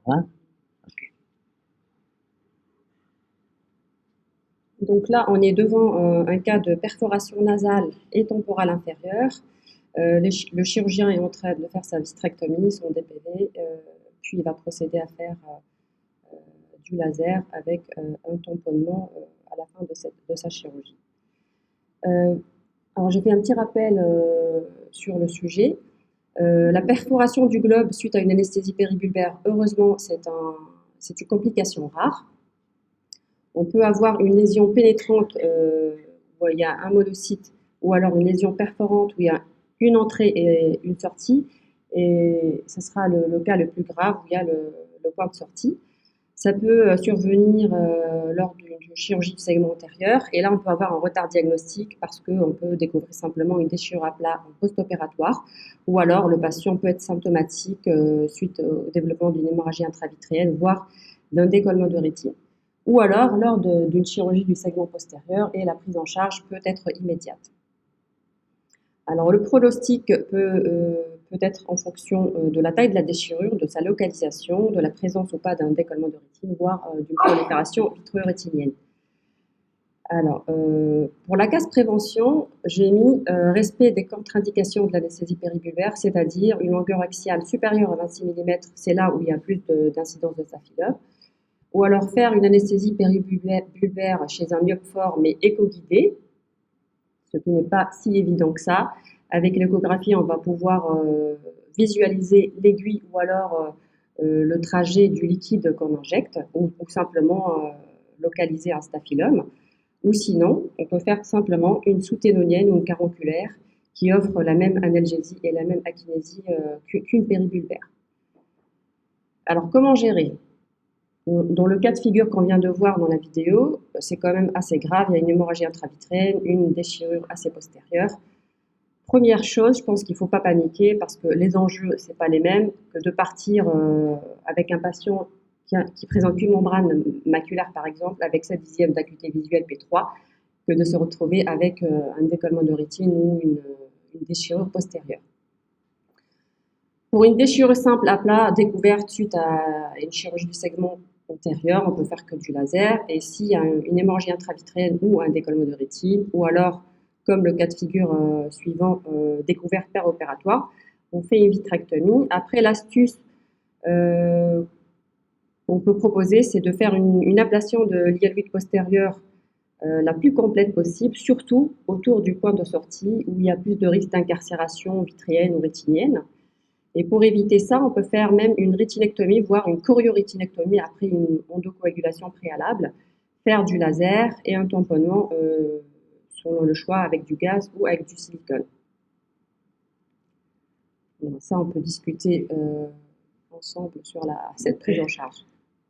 Voilà. Donc là, on est devant un cas de perforation nasale et temporale inférieure. Le chirurgien est en train de faire sa vistrectomie, son DPV, puis il va procéder à faire du laser avec un tamponnement à la fin de sa chirurgie. Alors, je fais un petit rappel sur le sujet. La perforation du globe suite à une anesthésie péribulbaire, heureusement, c'est une complication rare. On peut avoir une lésion pénétrante où il y a un monocyte, ou alors une lésion perforante où il y a une entrée et une sortie, et ce sera le cas le plus grave où il y a le point de sortie. Ça peut survenir lors d'une chirurgie du segment antérieur, et là on peut avoir un retard diagnostique parce qu'on peut découvrir simplement une déchirure à plat post-opératoire, ou alors le patient peut être symptomatique suite au développement d'une hémorragie intravitréenne, voire d'un décollement de rétine, ou alors lors d'une chirurgie du segment postérieur, et la prise en charge peut être immédiate. Alors le pronostic peut être en fonction de la taille de la déchirure, de sa localisation, de la présence ou pas d'un décollement de rétine, voire d'une prolifération vitréo-rétinienne. Alors, pour la case prévention, j'ai mis respect des contre-indications de l'anesthésie péribulbaire, c'est-à-dire une longueur axiale supérieure à 26 mm, c'est là où il y a plus d'incidence de staphylocoque, ou alors faire une anesthésie péribulbaire chez un myope fort mais éco-guidé, ce qui n'est pas si évident que ça. Avec l'échographie, on va pouvoir visualiser l'aiguille ou alors le trajet du liquide qu'on injecte, ou simplement localiser un staphylum. Ou sinon, on peut faire simplement une sous-ténonienne ou une caronculaire qui offre la même analgésie et la même akinésie qu'une péribulbaire. Alors, comment gérer? Dans le cas de figure qu'on vient de voir dans la vidéo, c'est quand même assez grave. Il y a une hémorragie intravitréenne, une déchirure assez postérieure. Première chose, je pense qu'il ne faut pas paniquer parce que les enjeux, ce n'est pas les mêmes que de partir avec un patient qui présente qu'une membrane maculaire, par exemple, avec 7/10 d'acuité visuelle P3, que de se retrouver avec un décollement de rétine ou une déchirure postérieure. Pour une déchirure simple à plat découverte suite à une chirurgie du segment antérieur, on peut faire que du laser. Et s'il y a une hémorragie intravitréenne ou un décollement de rétine, ou alors, comme le cas de figure suivant, découverte péropératoire, on fait une vitrectomie. Après, l'astuce qu'on peut proposer, c'est de faire une ablation de l'hyaloïde postérieur la plus complète possible, surtout autour du point de sortie où il y a plus de risque d'incarcération vitréenne ou rétinienne. Et pour éviter ça, on peut faire même une rétinectomie, voire une choriorétinectomie après une endocoagulation préalable, faire du laser et un tamponnement selon le choix avec du gaz ou avec du silicone. Donc ça, on peut discuter ensemble sur cette prise en charge.